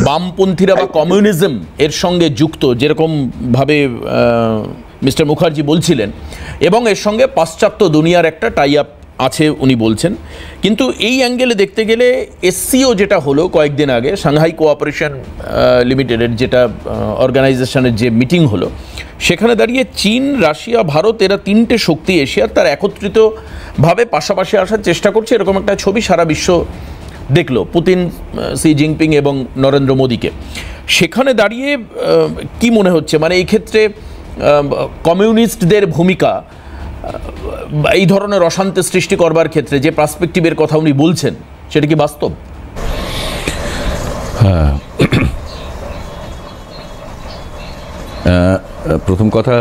বামপন্থীরা বা কমিউনিজম এর সঙ্গে যুক্ত, যেরকমভাবে মিস্টার মুখার্জি বলছিলেন, এবং এর সঙ্গে পাশ্চাত্য দুনিয়ার একটা টাই আপ আছে উনি বলছেন। কিন্তু এই অ্যাঙ্গেলে দেখতে গেলে এসসিও যেটা হলো কয়েকদিন আগে, সাংহাই কোঅপারেশন লিমিটেডের যেটা অর্গানাইজেশনের যে মিটিং হলো, সেখানে দাঁড়িয়ে চীন, রাশিয়া, ভারত, এরা তিনটে শক্তি এশিয়ার তার একত্রিতভাবে পাশাপাশি আসার চেষ্টা করছে, এরকম একটা ছবি সারা বিশ্ব দেখলো পুতিন, শি জিনপিং এবং নরেন্দ্র মোদীকে। সেখানে দাঁড়িয়ে কি মনে হচ্ছে, মানে এই ক্ষেত্রে কমিউনিস্টদের ভূমিকা এই ধরনের অশান্তি সৃষ্টি করবার ক্ষেত্রে যে পার্সপেক্টিভের কথা উনি বলছেন, সেটা কি বাস্তব? হ্যাঁ, প্রথম কথা,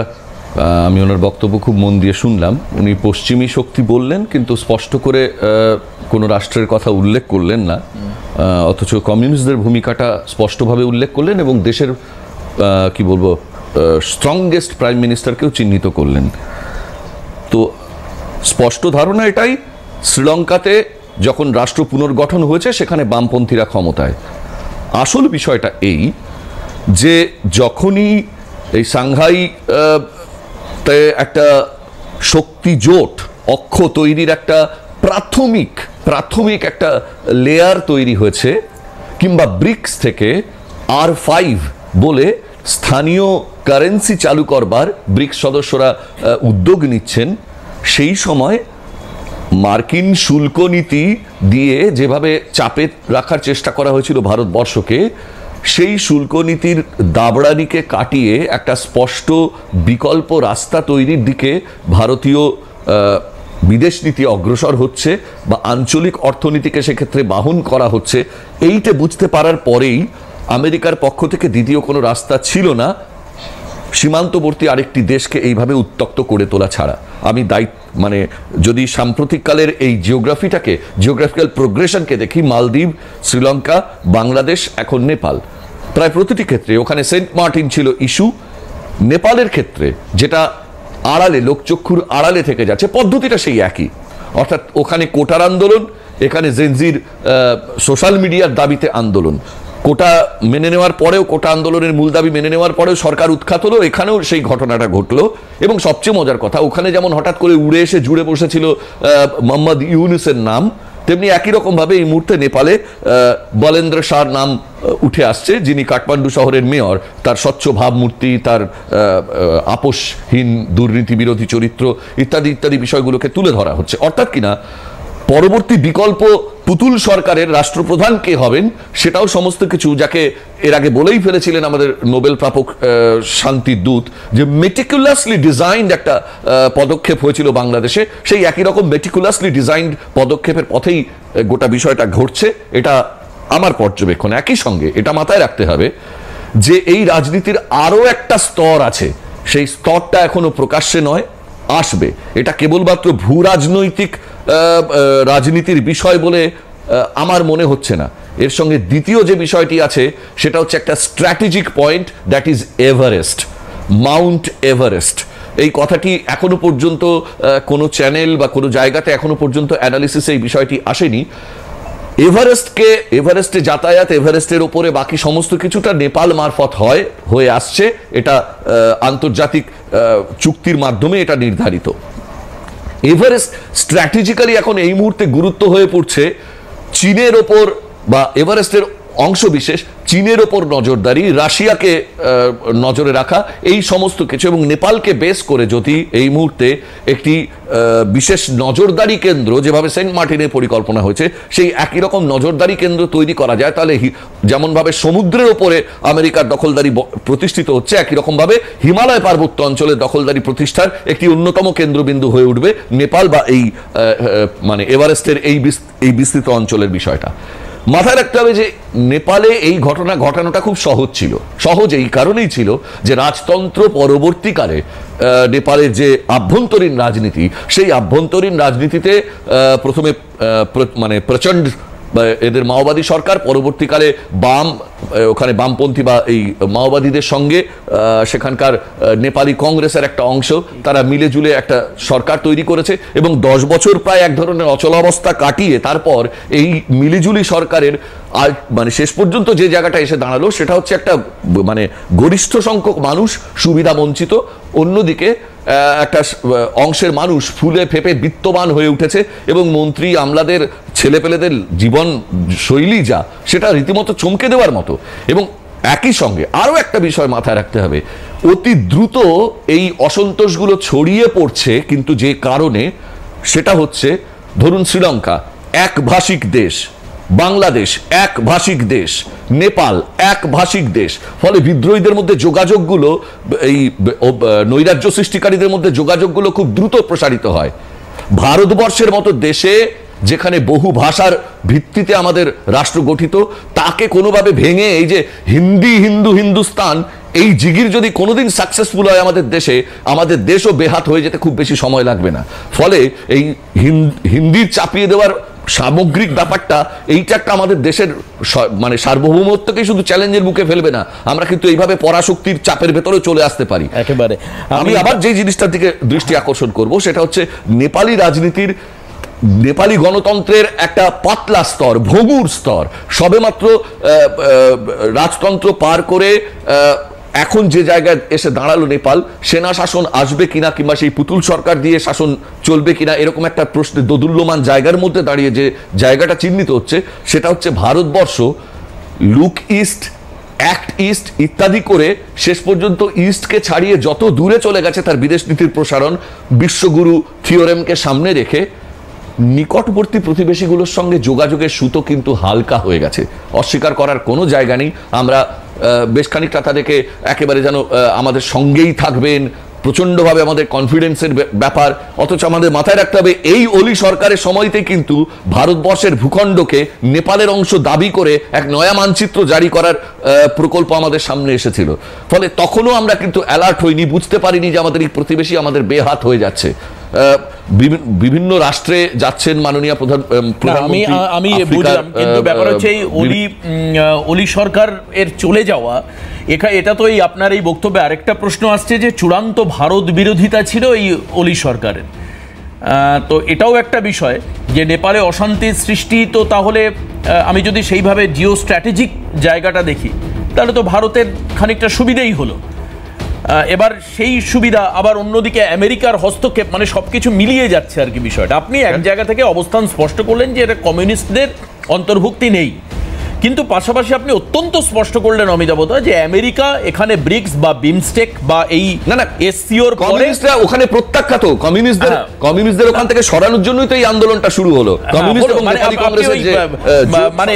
আমি ওনার বক্তব্য খুব মন দিয়ে শুনলাম। উনি পশ্চিমী শক্তি বললেন, কিন্তু স্পষ্ট করে কোনো রাষ্ট্রের কথা উল্লেখ করলেন না, অথচ কমিউনিস্টদের ভূমিকাটা স্পষ্টভাবে উল্লেখ করলেন এবং দেশের কি বলবো স্ট্রংগেস্ট প্রাইম মিনিস্টারকেও চিহ্নিত করলেন। তো স্পষ্ট ধারণা এটাই, শ্রীলঙ্কাতে যখন রাষ্ট্র পুনর্গঠন হয়েছে সেখানে বামপন্থীরা ক্ষমতায়। আসল বিষয়টা এই যে যখনই এই সাংহাই তে একটা শক্তি জোট অক্ষ তৈরির একটা প্রাথমিক একটা লেয়ার তৈরি হয়েছে, কিংবা ব্রিক্স থেকে R5 বলে স্থানীয় কারেন্সি চালু করবার ব্রিক্স সদস্যরা উদ্যোগ নিচ্ছেন, সেই সময় মার্কিন শুল্ক নীতি দিয়ে যেভাবে চাপে রাখার চেষ্টা করা হয়েছিল ভারতবর্ষকে, সেই শুল্ক নীতির দাবড়ানিকে কাটিয়ে একটা স্পষ্ট বিকল্প রাস্তা তৈরির দিকে ভারতীয় বিদেশ নীতি অগ্রসর হচ্ছে বা আঞ্চলিক অর্থনীতিকে সেক্ষেত্রে বাহন করা হচ্ছে। এইটা বুঝতে পারার পরেই আমেরিকার পক্ষ থেকে দ্বিতীয় কোনো রাস্তা ছিল না সীমান্তবর্তী আরেকটি দেশকে এইভাবে উত্তক্ত করে তোলা ছাড়া। আমি মানে যদি সাম্প্রতিককালের এই জিওগ্রাফিক্যাল প্রোগ্রেশনকে দেখি, মালদ্বীপ, শ্রীলঙ্কা, বাংলাদেশ, এখন নেপাল, প্রায় প্রতিটি ক্ষেত্রে ওখানে সেন্ট মার্টিন ছিল ইস্যু। নেপালের ক্ষেত্রে যেটা আড়ালে, লোকচক্ষুর আড়ালে থেকে যাচ্ছে, পদ্ধতিটা সেই একই, অর্থাৎ ওখানে কোটার আন্দোলন, এখানে জেনজির সোশ্যাল মিডিয়ার দাবিতে আন্দোলন। কোটা মেনে নেওয়ার পরেও, কোটা আন্দোলনের মূল দাবি মেনে নেওয়ার পরেও সরকার উৎখাত হলো, এখানেও সেই ঘটনাটা ঘটলো। এবং সবচেয়ে মজার কথা, ওখানে যেমন হঠাৎ করে উড়ে এসে জুড়ে বসেছিল মোহাম্মদ ইউনুসের নাম, তেমনি একই রকমভাবে এই মুহূর্তে নেপালে বলেন্দ্র শাহর নাম উঠে আসছে, যিনি কাঠমান্ডু শহরের মেয়র। তার স্বচ্ছ ভাবমূর্তি, তার আপোষহীন দুর্নীতি বিরোধী চরিত্র ইত্যাদি ইত্যাদি বিষয়গুলোকে তুলে ধরা হচ্ছে। অর্থাৎ কিনা পরবর্তী বিকল্প পুতুল সরকারের রাষ্ট্রপ্রধান কে হবেন সেটাও সমস্ত কিছু, যাকে এর আগে বলেই ফেলেছিলেন আমাদের নোবেল প্রাপক শান্তির দূত, যে মেটিকুলাসলি ডিজাইন্ড একটা পদক্ষেপ হয়েছিল বাংলাদেশে, সেই একই রকম মেটিকুলাসলি ডিজাইন্ড পদক্ষেপের পথেই গোটা বিষয়টা ঘটছে। এটা আমার পর্যবেক্ষণ। একই সঙ্গে এটা মাথায় রাখতে হবে যে এই রাজনীতির আরো একটা স্তর আছে, সেই স্তরটা এখনো প্রকাশ্যে নয়, আসবে। এটা কেবলমাত্র ভূ রাজনৈতিক রাজনীতির বিষয় বলে আমার মনে হচ্ছে না। এর সঙ্গে দ্বিতীয় যে বিষয়টি আছে সেটা হচ্ছে একটা strategic point, that is Everest, Mount Everest. এই কথাটি এখনো পর্যন্ত কোনো চ্যানেল বা কোনো জায়গাতে এখনো পর্যন্ত অ্যানালিসিসে এই বিষয়টি আসেনি। এভারেস্টে যাতায়াত, এভারেস্টের ওপরে বাকি সমস্ত কিছুটা নেপাল মারফত হয়ে আসছে। এটা আন্তর্জাতিক চুক্তির মাধ্যমে এটা নির্ধারিত। এভারেস্ট স্ট্র্যাটেজিক্যালি এখন এই মুহূর্তে গুরুত্ব হয়ে পড়ছে চীনের ওপর, বা এভারেস্টের অংশ বিশেষ চীনের ওপর নজরদারি, রাশিয়াকে নজরে রাখা, এই সমস্ত কিছু, এবং নেপালকে বেস করে যদি এই মুহূর্তে একটি বিশেষ নজরদারি কেন্দ্র, যেভাবে সেন্ট মার্টিনের পরিকল্পনা হয়েছে, সেই একই রকম নজরদারি কেন্দ্র তৈরি করা যায়, তাহলে যেমনভাবে সমুদ্রের ওপরে আমেরিকার দখলদারি প্রতিষ্ঠিত হচ্ছে, একই রকমভাবে হিমালয় পার্বত্য অঞ্চলের দখলদারি প্রতিষ্ঠার একটি অন্যতম কেন্দ্রবিন্দু হয়ে উঠবে নেপাল, বা এই মানে এভারেস্টের এই বিস্তৃত অঞ্চলের বিষয়টা মাথায় রাখতে হবে। যে নেপালে এই ঘটনা ঘটানোটা খুব সহজ এই কারণেই ছিল যে রাজতন্ত্র পরবর্তীকালে নেপালের যে আভ্যন্তরীণ রাজনীতি, সেই আভ্যন্তরীণ রাজনীতিতে প্রথমে মানে প্রচণ্ড এদের মাওবাদী সরকার, পরবর্তীকালে ওখানে বামপন্থী বা এই মাওবাদীদের সঙ্গে সেখানকার নেপালি কংগ্রেসের একটা অংশ, তারা মিলেজুলে একটা সরকার তৈরি করেছে এবং 10 বছর প্রায় এক ধরনের অচলাবস্থা কাটিয়ে তারপর এই মিলিজুলি সরকারের আর মানে শেষ পর্যন্ত যে জায়গাটা এসে দাঁড়ালো সেটা হচ্ছে একটা মানে গরিষ্ঠ সংখ্যক মানুষ সুবিধা বঞ্চিত, অন্যদিকে একটা অংশের মানুষ ফুলে ফেপে বিত্তবান হয়ে উঠেছে এবং মন্ত্রী আমলাদের ছেলেপেলেদের জীবন শৈলী যা সেটা রীতিমতো চমকে দেওয়ার মতো। এবং একই সঙ্গে আরো একটা বিষয় মাথায় রাখতে হবে, অতি দ্রুত এই অসন্তোষগুলো ছড়িয়ে পড়ছে কিন্তু যে কারণে, সেটা হচ্ছে ধরুন শ্রীলঙ্কা এক ভাষিক দেশ, বাংলাদেশ এক ভাষিক দেশ, নেপাল এক ভাষিক দেশ, ফলে বিদ্রোহীদের মধ্যে যোগাযোগগুলো, এই নৈরাজ্য সৃষ্টিকারীদের মধ্যে যোগাযোগগুলো খুব দ্রুত প্রসারিত হয়। ভারতবর্ষের মতো দেশে যেখানে বহু ভাষার ভিত্তিতে আমাদের রাষ্ট্র গঠিত, তাকে কোনোভাবে ভেঙে এই যে হিন্দি হিন্দু হিন্দুস্তান এই জিগির যদি কোনোদিন সাকসেসফুল হয় আমাদের দেশে, আমাদের দেশও বেহাত হয়ে যেতে খুব বেশি সময় লাগবে না। ফলে এই হিন্দির চাপিয়ে দেওয়ার সামগ্রিক ব্যাপারটা, এইটা একটা আমাদের দেশের মানে সার্বভৌমত্বকেই শুধু চ্যালেঞ্জের মুখে ফেলবে না, আমরা কিন্তু এইভাবে পরাশক্তির চাপের ভেতরে চলে আসতে পারি একেবারে। আমি আবার যে জিনিসটার দিকে দৃষ্টি আকর্ষণ করব সেটা হচ্ছে নেপালি রাজনীতির, নেপালি গণতন্ত্রের একটা পাতলা স্তর, ভঙ্গুর স্তর, সবেমাত্র রাজতন্ত্র পার করে এখন যে জায়গায় এসে দাঁড়ালো নেপাল, সেনা শাসন আসবে কিনা কিংবা সেই পুতুল সরকার দিয়ে শাসন চলবে কিনা, এরকম একটা প্রশ্নের দোদুল্যমান জায়গার মধ্যে দাঁড়িয়ে যে জায়গাটা চিহ্নিত হচ্ছে সেটা হচ্ছে Bharatvarsha look east, act east ইত্যাদি করে শেষ পর্যন্ত ইস্টকে ছাড়িয়ে যত দূরে চলে গেছে তার বিদেশ নীতির প্রসারণ, বিশ্বগুরু থিওরেমকে সামনে রেখে নিকটবর্তী প্রতিবেশীগুলোর সঙ্গে যোগাযোগের সুতো কিন্তু হালকা হয়ে গেছে, অস্বীকার করার কোনো জায়গা নেই। আমরা বেশ খানিকটা তাদেরকে একেবারে যেন আমাদের সঙ্গেই থাকবেন, প্রচণ্ডভাবে আমাদের কনফিডেন্সের ব্যাপার, অথচ আমাদের মাথায় রাখতে হবে এই অলি সরকারের সময়তে কিন্তু ভারতবর্ষের ভূখণ্ডকে নেপালের অংশ দাবি করে এক নয়া মানচিত্র জারি করার প্রকল্প আমাদের সামনে এসেছিল। ফলে তখনও আমরা কিন্তু অ্যালার্ট হইনি, বুঝতে পারিনি যে আমাদের এই প্রতিবেশী আমাদের বেহাত হয়ে যাচ্ছে। বিভিন্ন রাষ্ট্রে যাচ্ছেন মাননীয় প্রধানমন্ত্রী, আমি বুঝলাম, কিন্তু ব্যাপার হচ্ছে এই অলি সরকার এর চলে যাওয়া, এটা তো এই আপনার এই বক্তব্যে আরেকটা প্রশ্ন আসছে যে চূড়ান্ত ভারত বিরোধিতা ছিল এই অলি সরকারের। তো এটাও একটা বিষয় যে নেপালে অশান্তির সৃষ্টি, তো তাহলে আমি যদি সেইভাবে জিও স্ট্র্যাটেজিক জায়গাটা দেখি তাহলে তো ভারতের খানিকটা সুবিধেই হলো। এবার সেই সুবিধা আবার অন্যদিকে আমেরিকার হস্তক্ষেপ, মানে সবকিছু মিলিয়ে যাচ্ছে আর কি বিষয়টা। আপনি এক জায়গা থেকে অবস্থান স্পষ্ট করলেন যে এটা কমিউনিস্টদের অন্তর্ভুক্তি নেই, কিন্তু পাশাপাশি আপনি অত্যন্ত স্পষ্ট করলেন অমিতাভ যে আমেরিকা এখানে ব্রিক্স বা বিমস্টেক বা এই এসসিওর কমিউনিস্টরা ওখানে প্রত্যাখ্যাত, কমিউনিস্টদের ওখান থেকে সরানোর জন্যই তো এই আন্দোলনটা শুরু হলো। মানে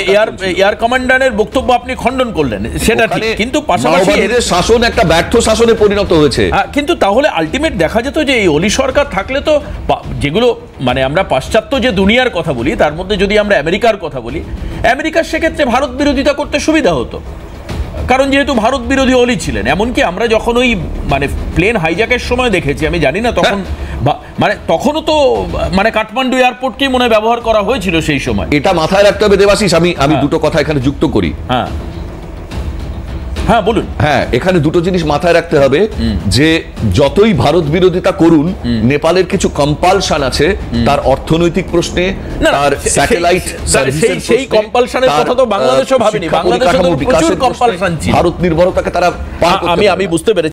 এয়ার কমান্ডারের বক্তব্য আপনি খণ্ডন করলেন, সেটা ঠিক, কিন্তু পাশাপাশি শাসন একটা ব্যর্থ শাসনে পরিণত হয়েছে। কিন্তু তাহলে আলটিমেট দেখা যেত যে এই অলি সরকার থাকলে তো যেগুলো মানে আমরা পাশ্চাত্য যে দুনিয়ার কথা বলি তার মধ্যে যদি আমরা আমেরিকার কথা বলি, আমেরিকার সেক্ষেত্রে ভারত বিরোধিতা করতে সুবিধা হতো, কারণ যেহেতু ভারত বিরোধী অলি ছিলেন। এমনকি আমরা যখন ওই মানে প্লেন হাইজ্যাকের সময় দেখেছি, আমি জানি না তখন মানে তখনও তো মানে কাঠমান্ডু এয়ারপোর্টকেই মনে ব্যবহার করা হয়েছিল সেই সময়। এটা মাথায় রাখতে হবে দেবাশিস, আমি দুটো কথা এখানে যুক্ত করি। হ্যাঁ বলুন। হ্যাঁ, এখানে দুটো জিনিস মাথায় রাখতে হবে যে যতই ভারত বিরোধিতা করুন, নেপালের কিছু কম্পালশন আছে তার অর্থনৈতিক প্রশ্নে, তার স্যাটেলাইট সার্ভিসের সেই কম্পালশনের কথা তো বাংলাদেশও ভাবেনি, বাংলাদেশের প্রচুর কম্পালশন ছিল, ভারত নির্ভরতাকে তারা আমি বুঝতে পেরেছি।